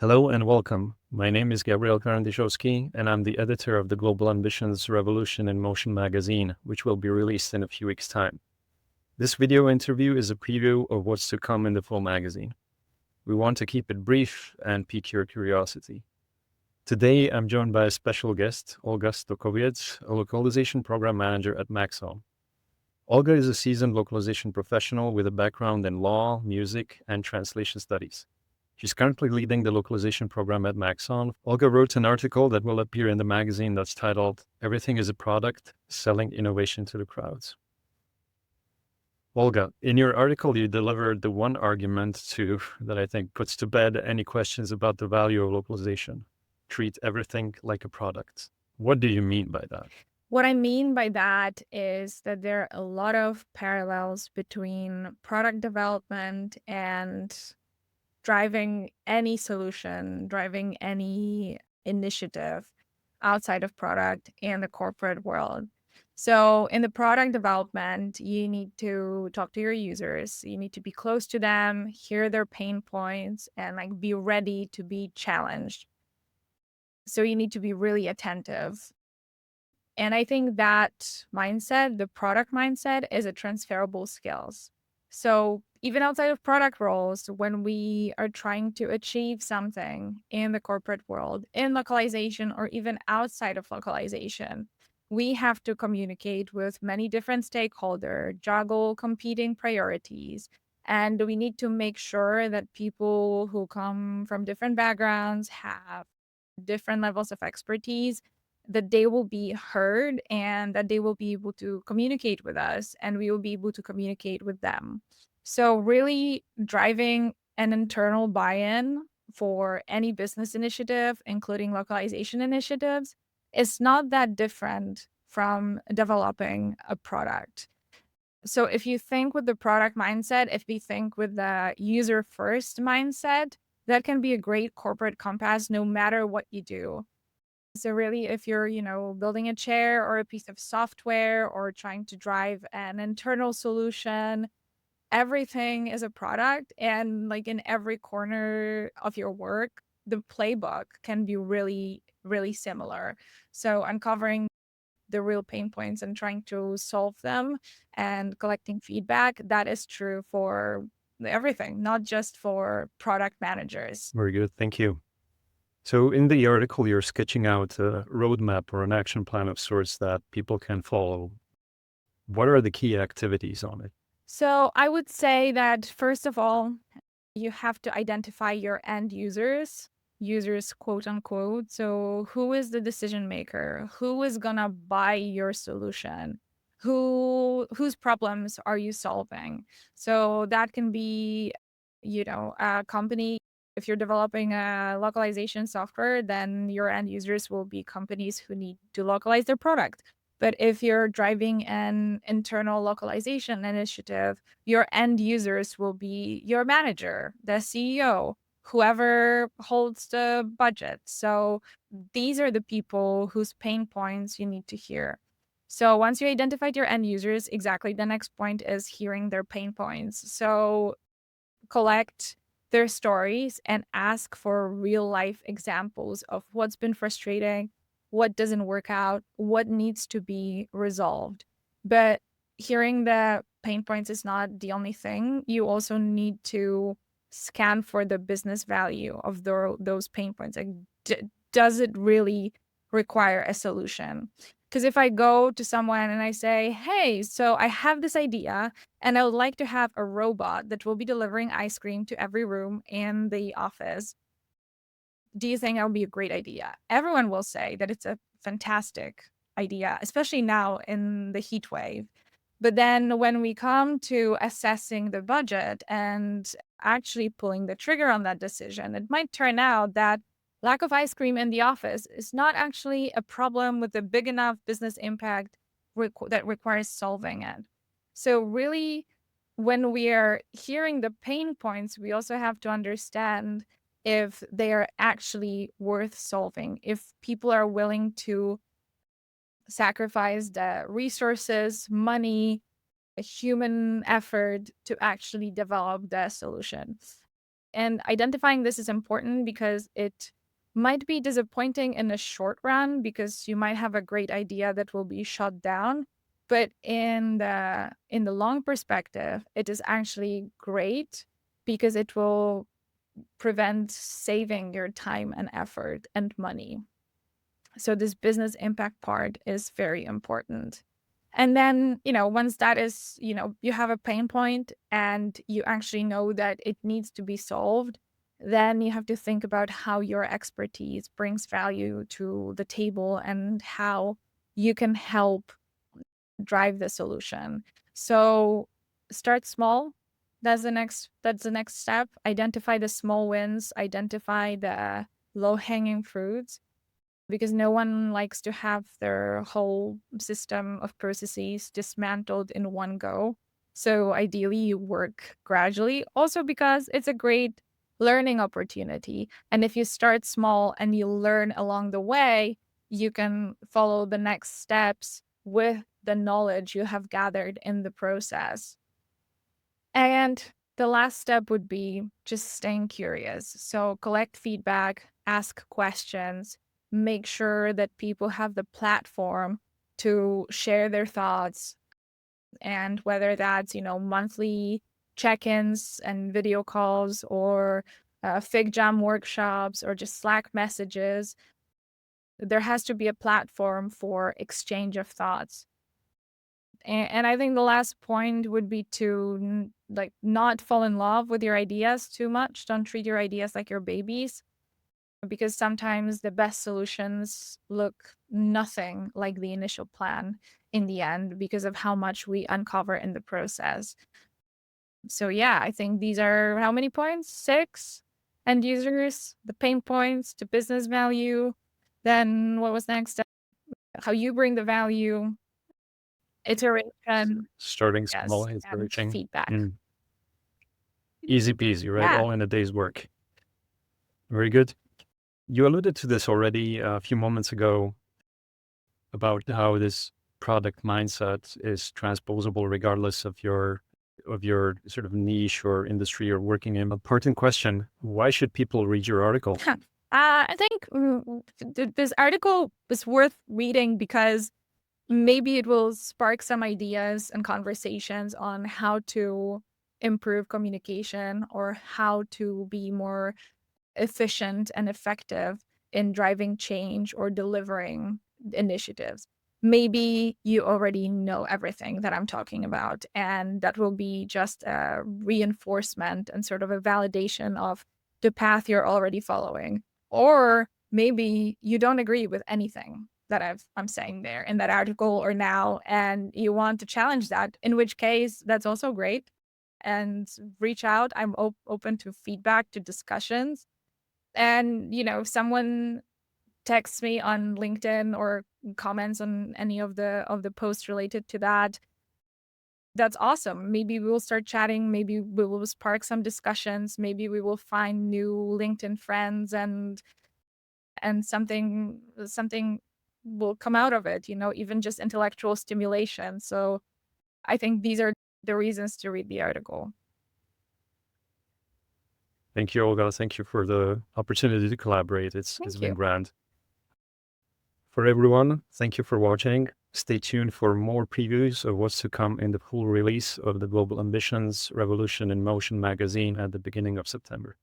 Hello and welcome. My name is Gabriel Karandiszowski, and I'm the editor of the Global Ambitions Revolution in Motion magazine, which will be released in a few weeks' time. This video interview is a preview of what's to come in the full magazine. We want to keep it brief and pique your curiosity. Today, I'm joined by a special guest, Olga Stokowiec, a Localization Program Manager at Maxon. Olga is a seasoned localization professional with a background in law, music, and translation studies. She's currently leading the localization program at Maxon. Olga wrote an article that will appear in the magazine that's titled, "Everything is a Product, Selling Innovation to the Crowds." Olga, in your article, you delivered the one argument that I think puts to bed any questions about the value of localization. Treat everything like a product. What do you mean by that? What I mean by that is that there are a lot of parallels between product development and driving any solution, driving any initiative outside of product and the corporate world. So in the product development, you need to talk to your users. You need to be close to them, hear their pain points, and be ready to be challenged. So you need to be really attentive. And I think that mindset, the product mindset, is a transferable skills. So even outside of product roles, when we are trying to achieve something in the corporate world, in localization, or even outside of localization, we have to communicate with many different stakeholders, juggle competing priorities, and we need to make sure that people who come from different backgrounds have different levels of expertise, that they will be heard and that they will be able to communicate with us and we will be able to communicate with them. So really driving an internal buy-in for any business initiative, including localization initiatives, is not that different from developing a product. So if you think with the product mindset, if we think with the user first mindset, that can be a great corporate compass no matter what you do. So really, if you're, building a chair or a piece of software or trying to drive an internal solution, everything is a product. And in every corner of your work, the playbook can be really, really similar. So uncovering the real pain points and trying to solve them and collecting feedback, that is true for everything, not just for product managers. Very good. Thank you. So in the article, you're sketching out a roadmap or an action plan of sorts that people can follow. What are the key activities on it? So I would say that first of all, you have to identify your end users, quote unquote. So who is the decision maker? Who is gonna buy your solution? Whose problems are you solving? So that can be, a company. If you're developing a localization software, then your end users will be companies who need to localize their product. But if you're driving an internal localization initiative, your end users will be your manager, the CEO, whoever holds the budget. So these are the people whose pain points you need to hear. So once you identified your end users, exactly the next point is hearing their pain points. So collect their stories and ask for real life examples of what's been frustrating, what doesn't work out, what needs to be resolved. But hearing the pain points is not the only thing. You also need to scan for the business value of those pain points. Does it really require a solution? Because if I go to someone and I say, hey, so I have this idea and I would like to have a robot that will be delivering ice cream to every room in the office, do you think that would be a great idea? Everyone will say that it's a fantastic idea, especially now in the heat wave. But then when we come to assessing the budget and actually pulling the trigger on that decision, it might turn out that lack of ice cream in the office is not actually a problem with a big enough business impact that requires solving it. So really, when we are hearing the pain points, we also have to understand if they are actually worth solving, if people are willing to sacrifice the resources, money, a human effort to actually develop the solution. And identifying this is important because it might be disappointing in the short run because you might have a great idea that will be shut down. But in the long perspective, it is actually great because it will prevent saving your time and effort and money. So this business impact part is very important. And then, once that is, you have a pain point and you actually know that it needs to be solved, then you have to think about how your expertise brings value to the table and how you can help drive the solution. So start small. That's the next step. Identify the small wins, identify the low-hanging fruits, because no one likes to have their whole system of processes dismantled in one go. So ideally, you work gradually, also because it's a great learning opportunity. And if you start small and you learn along the way, you can follow the next steps with the knowledge you have gathered in the process. And the last step would be just staying curious. So collect feedback, ask questions, make sure that people have the platform to share their thoughts. And whether that's, monthly check-ins and video calls or Fig Jam workshops or just Slack messages, there has to be a platform for exchange of thoughts. And I think the last point would be to not fall in love with your ideas too much. Don't treat your ideas like your babies, because sometimes the best solutions look nothing like the initial plan in the end because of how much we uncover in the process. So yeah, I think these are how many points? 6. End users, the pain points, the business value. Then what was next? How you bring the value, iteration, Starting small, yes, it's and reaching. feedback. Easy peasy, right? Yeah. All in a day's work. Very good. You alluded to this already a few moments ago about how this product mindset is transposable regardless of your sort of niche or industry you're working in. A pertinent question: why should people read your article? I think this article was worth reading because maybe it will spark some ideas and conversations on how to improve communication or how to be more efficient and effective in driving change or delivering initiatives. Maybe you already know everything that I'm talking about, and that will be just a reinforcement and sort of a validation of the path you're already following. Or maybe you don't agree with anything that I'm saying there in that article or now, and you want to challenge that, in which case that's also great. And reach out. I'm open to feedback, to discussions. And, if someone texts me on LinkedIn or comments on any of the posts related to that, that's awesome. Maybe we will start chatting. Maybe we will spark some discussions. Maybe we will find new LinkedIn friends and something will come out of it, even just intellectual stimulation. So I think these are the reasons to read the article. Thank you, Olga. Thank you for the opportunity to collaborate. It's Thank been you. grand. For everyone, thank you for watching. Stay tuned for more previews of what's to come in the full release of the Global Ambitions Revolution in Motion magazine at the beginning of September.